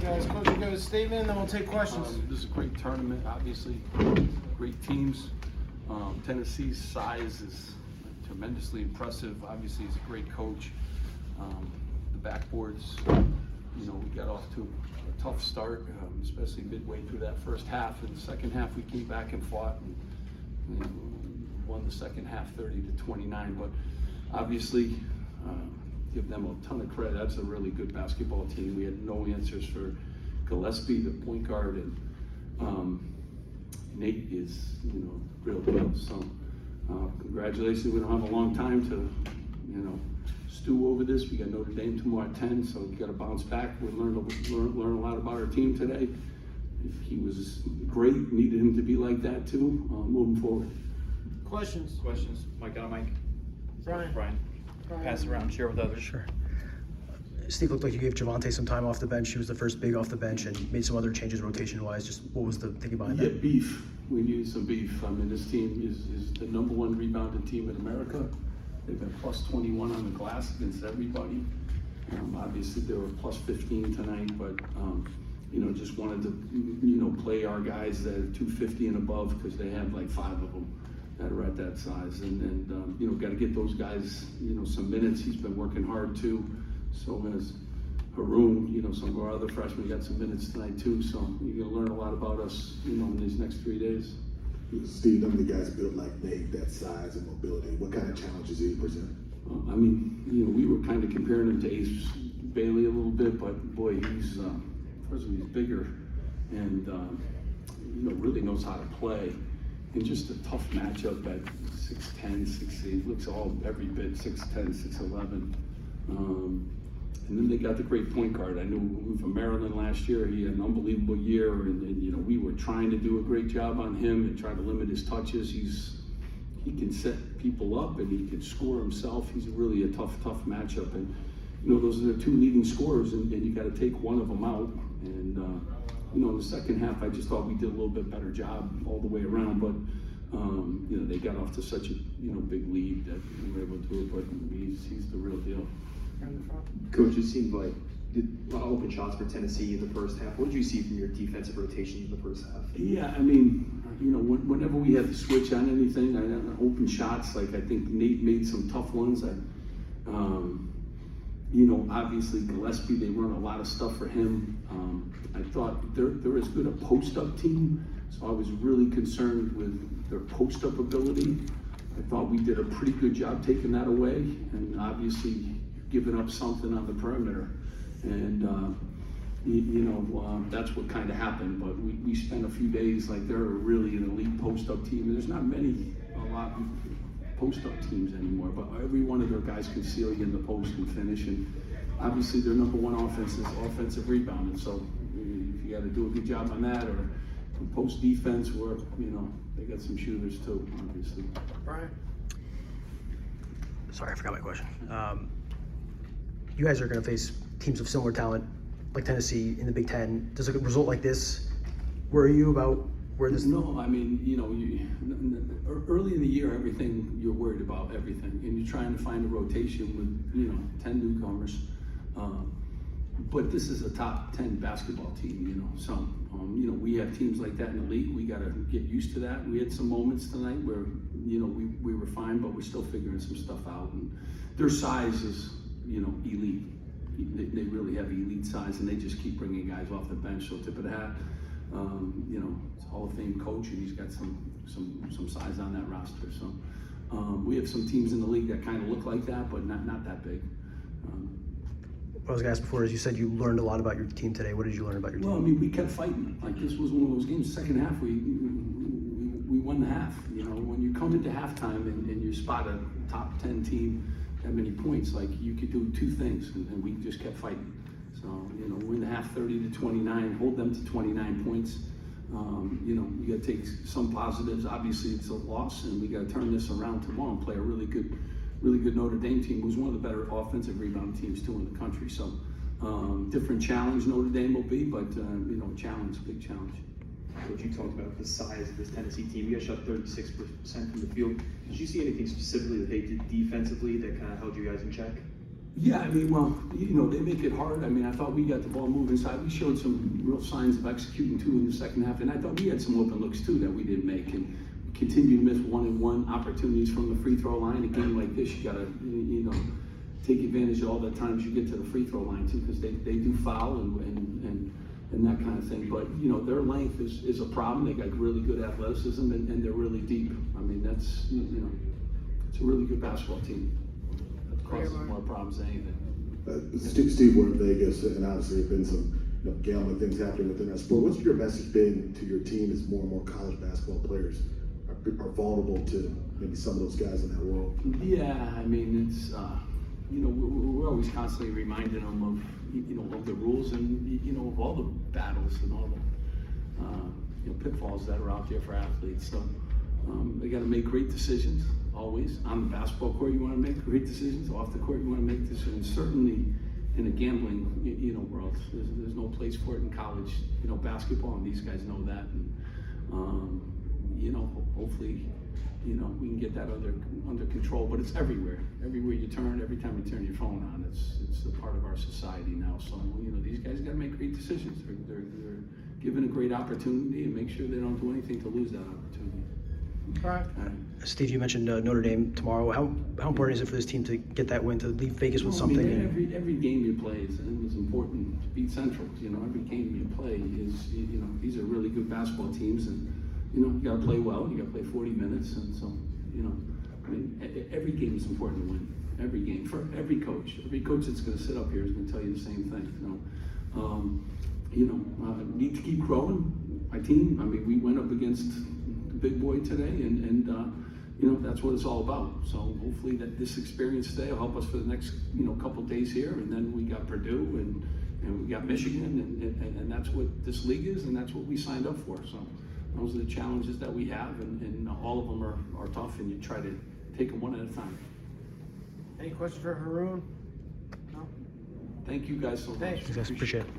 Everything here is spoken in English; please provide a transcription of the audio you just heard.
guys. Coach, you got a statement, and then we'll take questions. This is a great tournament, obviously. Great teams. Tennessee's size is tremendously impressive. Obviously, he's a great coach. The backboards, we got off to a tough start, especially midway through that first half. In the second half, we came back and fought and won the second half 30-29. But obviously, give them a ton of credit. That's a really good basketball team. We had no answers for Gillespie, the point guard, and Nate is, real deal. So congratulations. We don't have a long time to, stew over this. We got Notre Dame tomorrow at 10, so we got to bounce back. We learn a lot about our team today. He was great. Needed him to be like that too. Moving forward. Questions? Mike, got a mic? Brian. Pass it around, share with others. Sure. Steve, looked like you gave Javante some time off the bench. He was the first big off the bench and made some other changes rotation-wise. Just what was the thinking behind that? Yeah, beef. We needed some beef. I mean, this team is the #1 rebounding team in America. They've been plus 21 on the glass against everybody. Obviously, they were plus 15 tonight, but just wanted to play our guys that are 250 and above because they have like 5 of them that are at that size, and got to get those guys some minutes. He's been working hard too. So has Haroon, some of our other freshmen got some minutes tonight too. So you're gonna learn a lot about us, in these next 3 days. Steve, none of the guys built like Nate, that size and mobility. What kind of challenges did he present? We were kind of comparing him to Ace Bailey a little bit, but boy, he's first of all, he's bigger and really knows how to play. And just a tough matchup at 6'10", 6'8", looks every bit 6'10", 6'11". And then they got the great point guard. I knew him from Maryland last year. He had an unbelievable year, and we were trying to do a great job on him and try to limit his touches. He can set people up and he can score himself. He's really a tough matchup. And those are the 2 leading scorers, and you got to take one of them out. And in the second half, I just thought we did a little bit better job all the way around. But they got off to such a big lead that we were able to do it. But he's the real deal. Coach, it seemed like a lot of open shots for Tennessee in the first half. What did you see from your defensive rotation in the first half? Yeah, whenever we had to switch on anything, open shots, like I think Nate made some tough ones. Obviously Gillespie, they run a lot of stuff for him. I thought they're as good a post-up team, so I was really concerned with their post-up ability. I thought we did a pretty good job taking that away, and obviously giving up something on the perimeter. And that's what kind of happened. But we spent a few days, like they're really an elite post-up team. And there's not a lot of post-up teams anymore, but every one of their guys can seal you in the post and finish. And obviously their #1 offense is offensive rebounding. So if you got to do a good job on that, or post defense, where they got some shooters too, obviously. Brian. Sorry, I forgot my question. You guys are going to face teams of similar talent, like Tennessee in the Big Ten. Does a result like this worry you about where this? No, early in the year, you're worried about everything, and you're trying to find a rotation with 10 newcomers. But this is a top 10 basketball team, So we have teams like that in the league. We got to get used to that. We had some moments tonight where we were fine, but we're still figuring some stuff out. And their size is elite. They really have elite size, and they just keep bringing guys off the bench. So tip of the hat. It's a Hall of Fame coach, and he's got some size on that roster. So we have some teams in the league that kind of look like that, but not that big. What I was going to ask before is, you said you learned a lot about your team today. What did you learn about your team? Well, we kept fighting. Like, this was one of those games. Second half, we won the half. When you come into halftime and you spot a top 10 team that many points, like, you could do 2 things, and we just kept fighting. So, win the half 30-29, hold them to 29 points. You got to take some positives. Obviously, it's a loss, and we got to turn this around tomorrow and play a really good Notre Dame team, who's one of the better offensive rebound teams too in the country. So, different challenge Notre Dame will be, but big challenge. Coach, you talked about the size of this Tennessee team. You guys shot 36% from the field. Did you see anything specifically that they did defensively that kind of held you guys in check? Yeah, I mean, well, you know, they make it hard. I mean, I thought we got the ball moving inside. We showed some real signs of executing too in the second half, and I thought we had some open looks too that we didn't make, and we continue to miss 1-and-1 opportunities from the free throw line. A game like this, you gotta, you know, take advantage of all the times you get to the free throw line too, because they do foul and that kind of thing. But you know, their length is a problem. They got really good athleticism and they're really deep. I mean, that's, you know, it's a really good basketball team. That causes more problems than anything. Steve, we're in Vegas, and obviously there have been some gambling things happening within our sport. What's your message been to your team as more and more college basketball players are vulnerable to maybe some of those guys in that world? Yeah, I mean, it's, you know, we're always constantly reminding them of, you know, of the rules and, you know, of all the battles and all the, you know, pitfalls that are out there for athletes. So they got to make great decisions always. On the basketball court, you want to make great decisions. Off the court, you want to make decisions. Certainly in a gambling, you know, world, there's no place for it in college, you know, basketball, and these guys know that. And, you know, hopefully, you know, we can get that under control, but it's everywhere. Everywhere you turn, every time you turn your phone on, it's a part of our society now. So, you know, these guys got to make great decisions. They're given a great opportunity, and make sure they don't do anything to lose that opportunity. All right. Steve, you mentioned Notre Dame tomorrow. How important is it for this team to get that win, to leave Vegas with something? I mean, every game you play is important to beat Central. You know, every game you play is, you know, these are really good basketball teams, and you know, you got to play well. You got to play 40 minutes, and so, you know, I mean, every game is important to win. Every game, for every coach that's going to sit up here is going to tell you the same thing. You know, need to keep growing. My team. I mean, we went up against the big boy today, and you know, that's what it's all about. So hopefully that this experience today will help us for the next, you know, couple days here, and then we got Purdue and we got Michigan, and that's what this league is, and that's what we signed up for. So those are the challenges that we have, and all of them are tough, and you try to take them one at a time. Any questions for Haroon? No? Thank you guys so much. Thanks. Thanks, guys. Appreciate it.